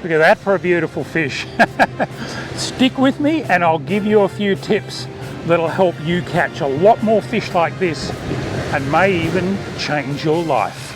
Look at that for a beautiful fish. Stick with me and I'll give you a few tips that'll help you catch a lot more fish like this and may even change your life.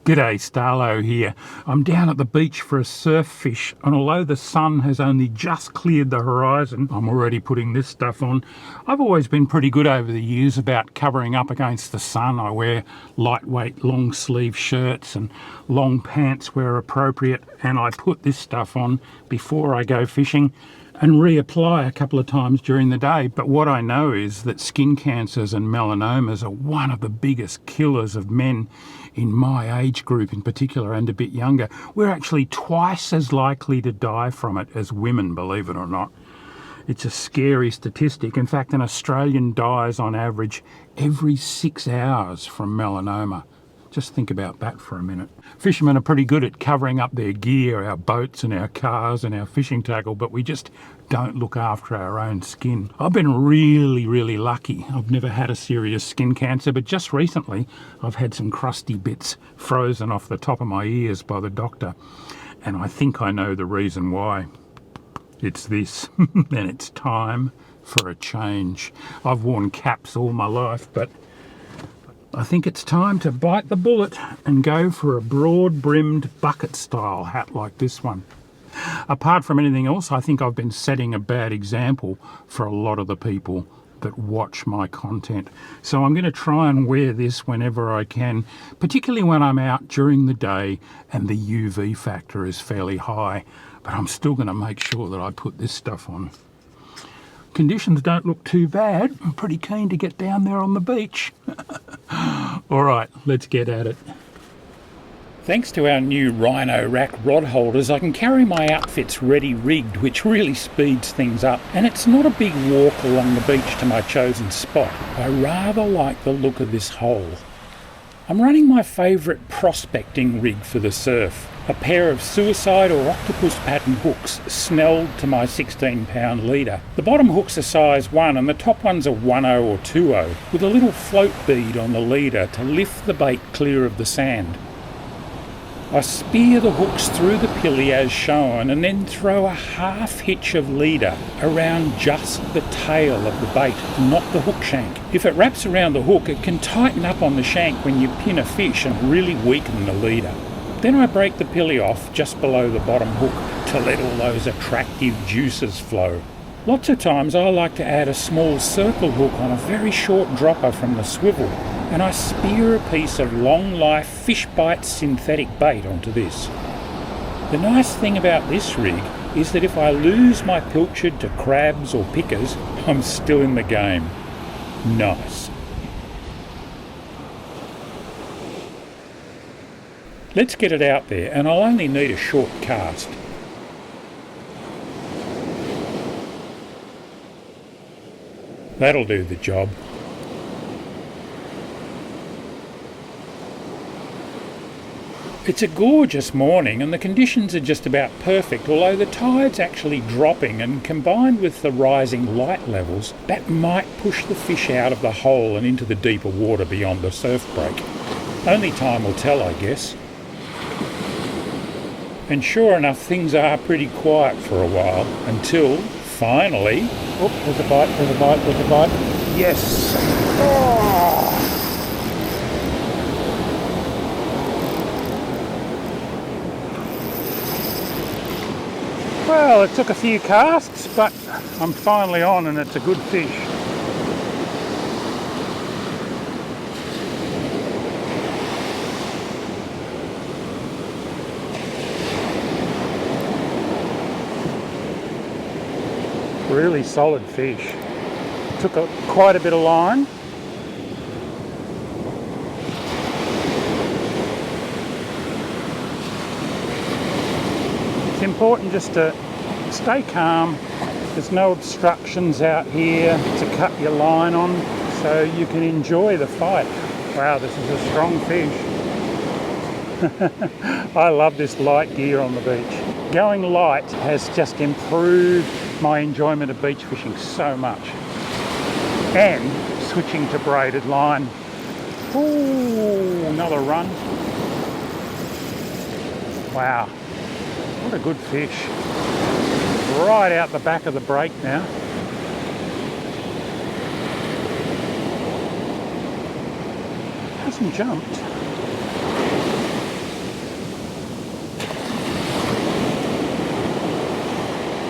G'day, Starlo here. I'm down at the beach for a surf fish, and although the sun has only just cleared the horizon, I'm already putting this stuff on. I've always been pretty good over the years about covering up against the sun. I wear lightweight long sleeve shirts and long pants where appropriate, and I put this stuff on before I go fishing and reapply a couple of times during the day. But what I know is that skin cancers and melanomas are one of the biggest killers of men in my age group in particular, and a bit younger. We're actually twice as likely to die from it as women, believe it or not. It's a scary statistic. In fact, an Australian dies on average every 6 hours from melanoma. Just think about that for a minute. Fishermen are pretty good at covering up their gear, our boats and our cars and our fishing tackle, but we just don't look after our own skin. I've been really lucky. I've never had a serious skin cancer, but just recently I've had some crusty bits frozen off the top of my ears by the doctor, and I think I know the reason why. It's this, and it's time for a change. I've worn caps all my life, but I think it's time to bite the bullet and go for a broad-brimmed bucket-style hat like this one. Apart from anything else, I think I've been setting a bad example for a lot of the people that watch my content. So I'm going to try and wear this whenever I can, particularly when I'm out during the day and the UV factor is fairly high. But I'm still going to make sure that I put this stuff on. Conditions don't look too bad. I'm pretty keen to get down there on the beach. All right, let's get at it. Thanks to our new Rhino rack rod holders, I can carry my outfits ready rigged, which really speeds things up. And it's not a big walk along the beach to my chosen spot. I rather like the look of this hole. I'm running my favourite prospecting rig for the surf. A pair of suicide or octopus pattern hooks snelled to my 16-pound leader. The bottom hook's a size 1 and the top one's a 1/0 or 2/0 with a little float bead on the leader to lift the bait clear of the sand. I spear the hooks through the pilly as shown and then throw a half hitch of leader around just the tail of the bait, not the hook shank. If it wraps around the hook, it can tighten up on the shank when you pin a fish and really weaken the leader. Then I break the pilly off just below the bottom hook to let all those attractive juices flow. Lots of times I like to add a small circle hook on a very short dropper from the swivel, and I spear a piece of long life fish bite synthetic bait onto this. The nice thing about this rig is that if I lose my pilchard to crabs or pickers, I'm still in the game. Nice. Let's get it out there, and I'll only need a short cast. That'll do the job. It's a gorgeous morning and the conditions are just about perfect, although the tide's actually dropping, and combined with the rising light levels, that might push the fish out of the hole and into the deeper water beyond the surf break. Only time will tell, I guess. And sure enough, things are pretty quiet for a while, until, finally... Oh, there's a bite, there's a bite, there's a bite. Yes! Oh! Well, it took a few casts, but I'm finally on and it's a good fish. Really solid fish. Took quite a bit of line. It's important just to stay calm. There's no obstructions out here to cut your line on, so you can enjoy the fight. Wow, this is a strong fish. I love this light gear on the beach. Going light has just improved my enjoyment of beach fishing so much. And switching to braided line. Ooh, another run. Wow, what a good fish. Right out the back of the break now. Hasn't jumped.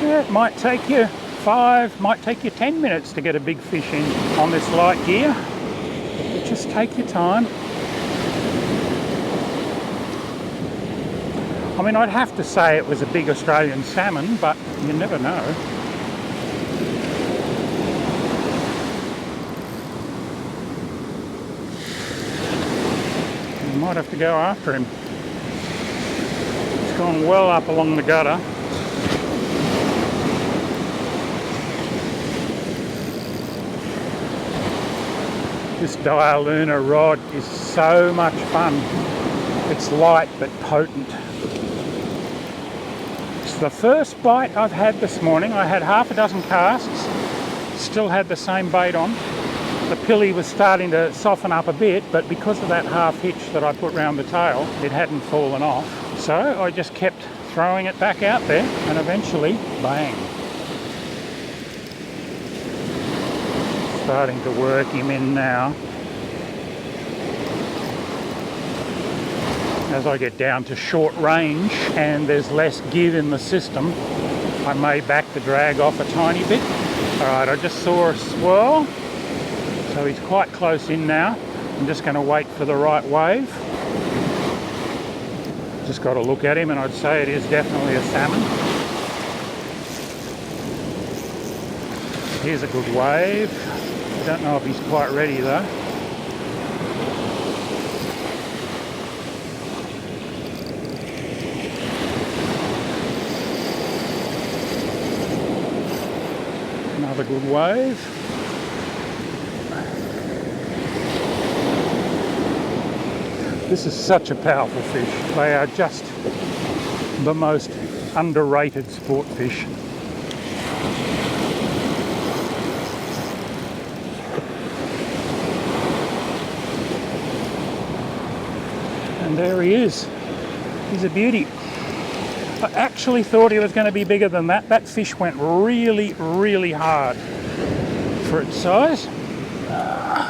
Yeah, it might take you 5, might take you 10 minutes to get a big fish in on this light gear. But just take your time. I mean, I'd have to say it was a big Australian salmon, but you never know. You might have to go after him. He's gone well up along the gutter. This Dialuna rod is so much fun. It's light but potent. It's the first bite I've had this morning. I had half a dozen casts, still had the same bait on. The pilly was starting to soften up a bit, but because of that half hitch that I put round the tail, it hadn't fallen off. So I just kept throwing it back out there, and eventually, bang. Starting to work him in now. As I get down to short range and there's less give in the system, I may back the drag off a tiny bit. Alright, I just saw a swirl, so he's quite close in now. I'm just going to wait for the right wave. Just got to look at him and I'd say it is definitely a salmon. Here's a good wave. I don't know if he's quite ready though. Another good wave. This is such a powerful fish. They are just the most underrated sport fish. And there he is. He's a beauty. I actually thought he was going to be bigger than that. That fish went really, really hard for its size.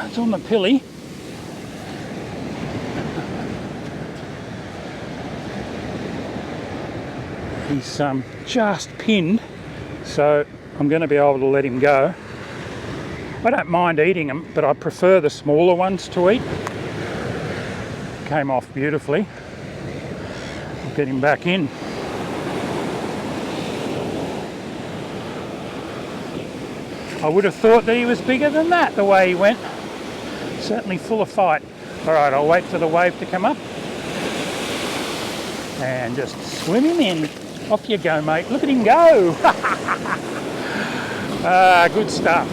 It's on the pilly. He's just pinned, so I'm going to be able to let him go. I don't mind eating them, but I prefer the smaller ones to eat. Came off beautifully. I'll get him back in. I would have thought that he was bigger than that, the way he went. Certainly full of fight. Alright, I'll wait for the wave to come up. And just swim him in. Off you go, mate. Look at him go! Good stuff.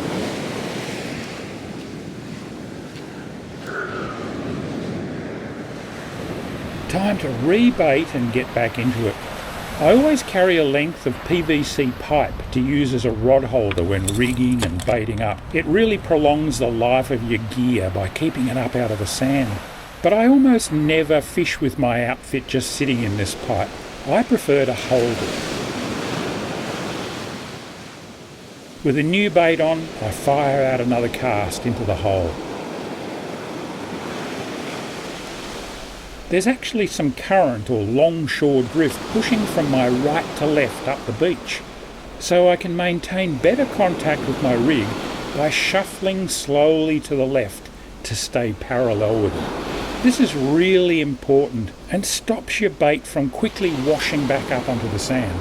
Time to rebait and get back into it. I always carry a length of PVC pipe to use as a rod holder when rigging and baiting up. It really prolongs the life of your gear by keeping it up out of the sand. But I almost never fish with my outfit just sitting in this pipe. I prefer to hold it. With a new bait on, I fire out another cast into the hole. There's actually some current or longshore drift pushing from my right to left up the beach, so I can maintain better contact with my rig by shuffling slowly to the left to stay parallel with it. This is really important and stops your bait from quickly washing back up onto the sand.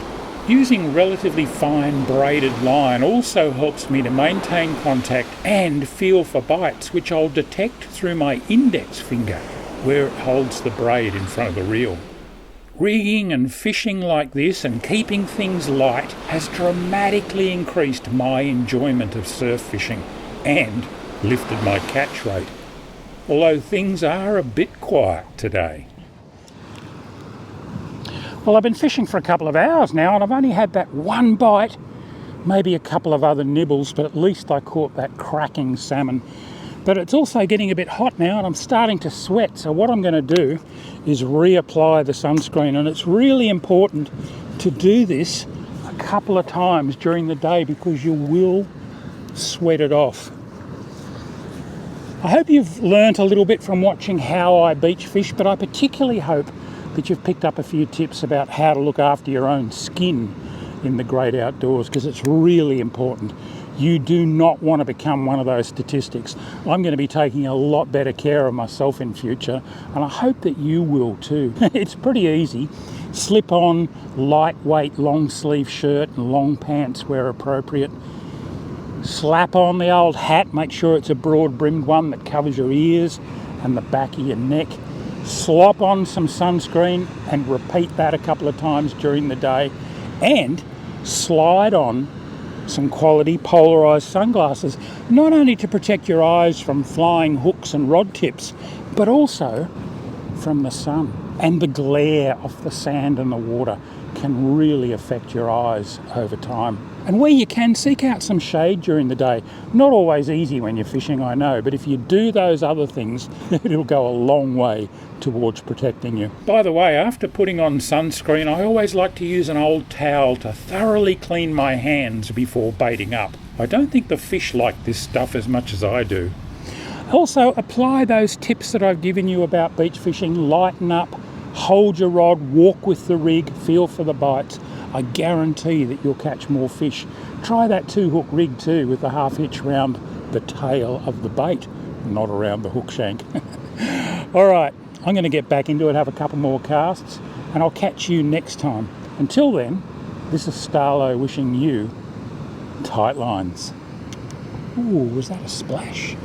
Using relatively fine braided line also helps me to maintain contact and feel for bites, which I'll detect through my index finger, where it holds the braid in front of the reel. Rigging and fishing like this and keeping things light has dramatically increased my enjoyment of surf fishing and lifted my catch rate, although things are a bit quiet today. Well, I've been fishing for a couple of hours now and I've only had that one bite, maybe a couple of other nibbles, but at least I caught that cracking salmon. But it's also getting a bit hot now and I'm starting to sweat, so what I'm going to do is reapply the sunscreen, and it's really important to do this a couple of times during the day because you will sweat it off. I hope you've learnt a little bit from watching how I beach fish, but I particularly hope that you've picked up a few tips about how to look after your own skin in the great outdoors, because it's really important. You do not want to become one of those statistics. I'm going to be taking a lot better care of myself in future, and I hope that you will too. It's pretty easy. Slip on lightweight long sleeve shirt and long pants where appropriate. Slap on the old hat, make sure it's a broad brimmed one that covers your ears and the back of your neck. Slop on some sunscreen and repeat that a couple of times during the day. And slide on some quality polarized sunglasses, not only to protect your eyes from flying hooks and rod tips, but also from the sun. And the glare of the sand and the water can really affect your eyes over time. And where you can, seek out some shade during the day. Not always easy when you're fishing, I know, but if you do those other things, it'll go a long way towards protecting you. By the way, after putting on sunscreen, I always like to use an old towel to thoroughly clean my hands before baiting up. I don't think the fish like this stuff as much as I do. Also, apply those tips that I've given you about beach fishing. Lighten up, hold your rod, walk with the rig, feel for the bites. I guarantee that you'll catch more fish. Try that 2-hook rig too, with the half hitch round the tail of the bait, not around the hook shank. All right, I'm going to get back into it, have a couple more casts, and I'll catch you next time. Until then, this is Starlo wishing you tight lines. Ooh, was that a splash?